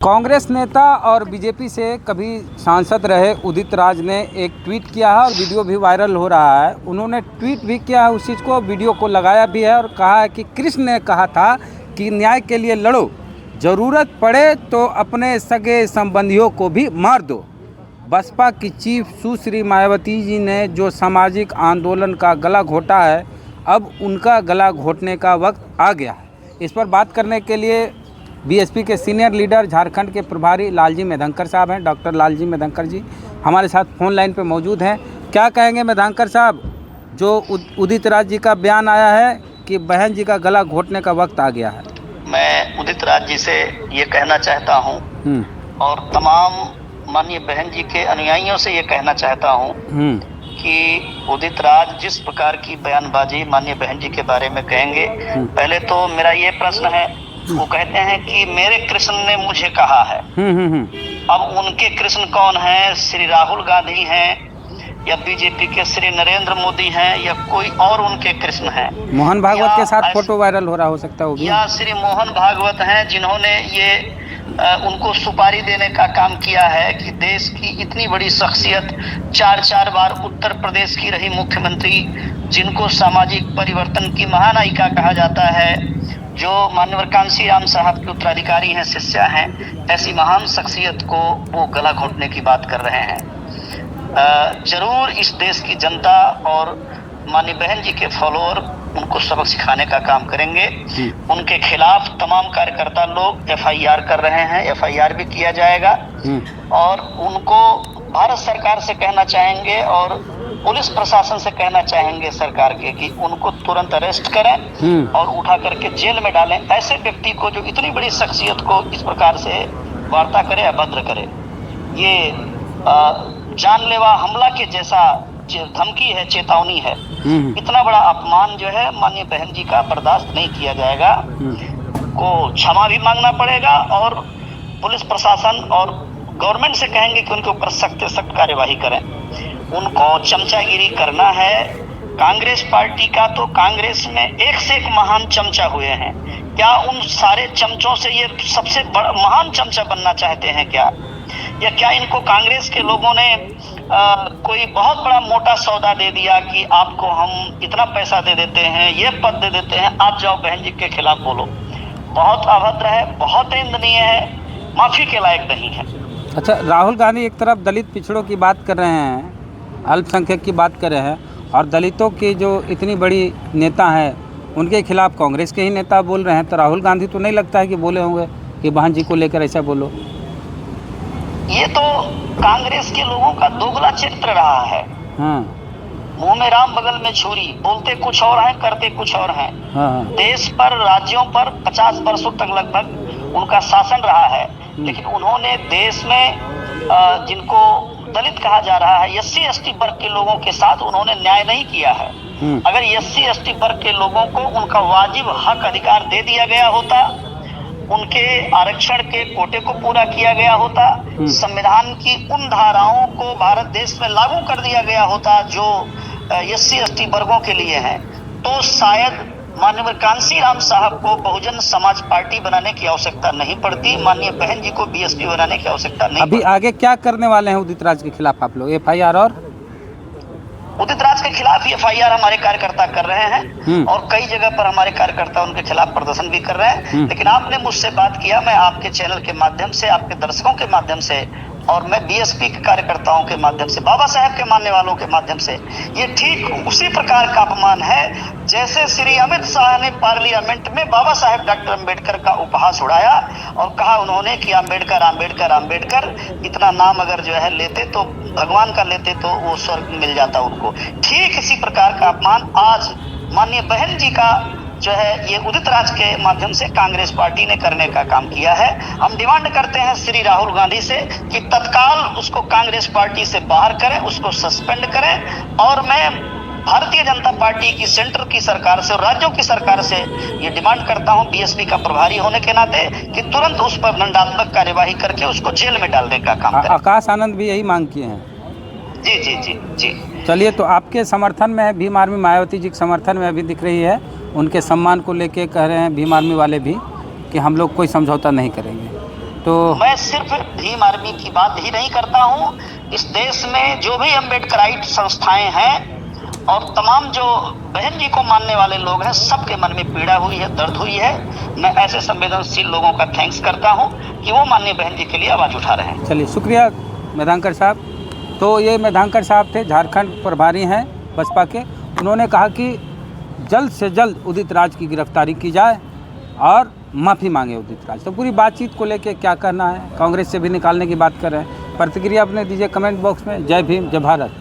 कांग्रेस नेता और बीजेपी से कभी सांसद रहे उदित राज ने एक ट्वीट किया है और वीडियो भी वायरल हो रहा है। उन्होंने ट्वीट भी किया है, उस चीज़ को वीडियो को लगाया भी है और कहा है कि कृष्ण ने कहा था कि न्याय के लिए लड़ो, ज़रूरत पड़े तो अपने सगे संबंधियों को भी मार दो। बसपा की चीफ सुश्री मायावती जी ने जो सामाजिक आंदोलन का गला घोटा है, अब उनका गला घोटने का वक्त आ गया है। इस पर बात करने के लिए बीएसपी के सीनियर लीडर झारखंड के प्रभारी लालजी मेधंकर साहब हैं। डॉक्टर लालजी मेधंकर जी हमारे साथ फ़ोन लाइन पे मौजूद हैं। क्या कहेंगे मेधंकर साहब, जो उदित राज जी का बयान आया है कि बहन जी का गला घोटने का वक्त आ गया है? मैं उदित राज जी से ये कहना चाहता हूँ और तमाम माननीय बहन जी के अनुयायियों से ये कहना चाहता हूँ कि उदित राज जिस प्रकार की बयानबाजी माननीय बहन जी के बारे में कहेंगे, पहले तो मेरा ये प्रश्न है, वो कहते हैं कि मेरे कृष्ण ने मुझे कहा है। अब उनके कृष्ण कौन है? श्री राहुल गांधी हैं या बीजेपी के श्री नरेंद्र मोदी हैं या कोई और उनके कृष्ण हैं? मोहन भागवत के साथ फोटो वायरल हो रहा हो सकता है, या श्री मोहन भागवत हैं जिन्होंने ये उनको सुपारी देने का काम किया है कि देश की इतनी बड़ी शख्सियत, चार बार उत्तर प्रदेश की रही मुख्यमंत्री, जिनको सामाजिक परिवर्तन की महानायिका कहा जाता है, जो माननीय कांसी राम साहब के उत्तराधिकारी हैं, शिष्या हैं, ऐसी महान शख्सियत को वो गला घोटने की बात कर रहे हैं। जरूर इस देश की जनता और माननीय बहन जी के फॉलोअर उनको सबक सिखाने का काम करेंगे। उनके खिलाफ तमाम कार्यकर्ता लोग एफआईआर कर रहे हैं, एफआईआर भी किया जाएगा और उनको भारत सरकार से कहना चाहेंगे और पुलिस प्रशासन से कहना चाहेंगे सरकार के कि उनको तुरंत अरेस्ट करें और उठा करके जेल में डालें। ऐसे व्यक्ति को जो इतनी बड़ी शख्सियत को इस प्रकार से वार्ता करे, अभद्र करे, ये जानलेवा हमला के जैसा धमकी है, चेतावनी है। इतना बड़ा अपमान जो है माननीय बहन जी का बर्दाश्त नहीं किया जाएगा। को क्षमा भी मांगना पड़ेगा और पुलिस प्रशासन और गवर्नमेंट से कहेंगे कि उनके ऊपर सख्त से सख्त कार्यवाही करें। उनको चमचागिरी करना है कांग्रेस पार्टी का, तो कांग्रेस में एक से एक महान चमचा हुए हैं। क्या उन सारे चमचों से ये सबसे बड़ा महान चमचा बनना चाहते हैं क्या? या क्या इनको कांग्रेस के लोगों ने कोई बहुत बड़ा मोटा सौदा दे दिया कि आपको हम इतना पैसा दे देते हैं, ये पद दे देते हैं, आप जाओ बहन जी के खिलाफ बोलो? बहुत अभद्र है, बहुत निंदनीय है, माफी के लायक नहीं है। अच्छा, राहुल गांधी एक तरफ दलित पिछड़ों की बात कर रहे हैं, अल्पसंख्यक की बात कर रहे हैं और दलितों की जो इतनी बड़ी नेता हैं उनके खिलाफ कांग्रेस के ही नेता बोल रहे हैं, तो राहुल गांधी तो नहीं लगता है कि बोले होंगे कि बहन जी को लेकर ऐसा बोलो? ये तो कांग्रेस के लोगों का दोगला चरित्र रहा है। मुंह में राम बगल में छुरी, बोलते कुछ और हैं, करते कुछ और हैं। देश पर, राज्यों पर 50 वर्षों तक लगभग उनका शासन रहा है, लेकिन उन्होंने देश में जिनको दलित कहा जा रहा है, SC ST वर्ग के लोगों के साथ उन्होंने न्याय नहीं किया है। अगर SC ST वर्ग के लोगों को उनका वाजिब हक अधिकार दे दिया गया होता, उनके आरक्षण के कोटे को पूरा किया गया होता, संविधान की उन धाराओं को भारत देश में लागू कर दिया गया होता जो SC ST वर्गों के लिए हैं, तो शायद माननीय कांसी राम साहब को बहुजन समाज पार्टी बनाने की आवश्यकता नहीं पड़ती, माननीय बहन जी को BSP बनाने की आवश्यकता नहीं। अभी आगे क्या करने वाले हैं उदित राज के खिलाफ आप लोग? FIR और उदित राज के खिलाफ FIR हमारे कार्यकर्ता कर रहे हैं और कई जगह पर हमारे कार्यकर्ता उनके खिलाफ प्रदर्शन भी कर रहे हैं। लेकिन आपने मुझसे बात किया, मैं आपके चैनल के माध्यम से, आपके दर्शकों के माध्यम से और मैं BSP के कार्यकर्ताओं के माध्यम से, बाबा साहेब के मानने वालों के माध्यम से, ये ठीक उसी प्रकार का अपमान है जैसे श्री अमित शाह ने पार्लियामेंट में बाबा साहेब डॉक्टर अम्बेडकर का उपहास उड़ाया और कहा उन्होंने कि अम्बेडकर अम्बेडकर अम्बेडकर, इतना नाम अगर जो है लेते तो भगवान का लेते तो वो स्वर्ग मिल जाता उनको। ठीक इसी प्रकार का अपमान आज माननीय बहन जी का जो है ये उदित राज के माध्यम से कांग्रेस पार्टी ने करने का काम किया है। हम डिमांड करते हैं श्री राहुल गांधी से कि तत्काल उसको कांग्रेस पार्टी से बाहर करें, उसको सस्पेंड करें और मैं भारतीय जनता पार्टी की सेंटर की सरकार से और राज्यों की सरकार से ये डिमांड करता हूं, BSP का प्रभारी होने के नाते, कि तुरंत उस पर दंडात्मक कार्यवाही करके उसको जेल में डालने का काम करें। आकाश आनंद भी यही मांग किए हैं। जी जी जी जी। चलिए, तो आपके समर्थन में भीम आर्मी मायावती जी के समर्थन में अभी दिख रही है, उनके सम्मान को लेके कह रहे हैं भीम आर्मी वाले भी कि हम लोग कोई समझौता नहीं करेंगे। तो मैं सिर्फ भीम आर्मी की बात ही नहीं करता हूँ, इस देश में जो भी अम्बेडकराइट संस्थाएं हैं और तमाम जो बहन जी को मानने वाले लोग हैं, सबके मन में पीड़ा हुई है, दर्द हुई है। मैं ऐसे संवेदनशील लोगों का थैंक्स करता हूं कि वो माननीय बहन जी के लिए आवाज़ उठा रहे हैं। चलिए, शुक्रिया मेधांकर साहब। तो ये मेधांकर साहब थे, झारखंड प्रभारी हैं बसपा के। उन्होंने कहा कि जल्द से जल्द उदित राज की गिरफ्तारी की जाए और माफ़ी मांगे उदित राज। तो पूरी बातचीत को लेके क्या कहना है, कांग्रेस से भी निकालने की बात कर रहे हैं। प्रतिक्रिया अपने दीजिए कमेंट बॉक्स में। जय भीम, जय भारत।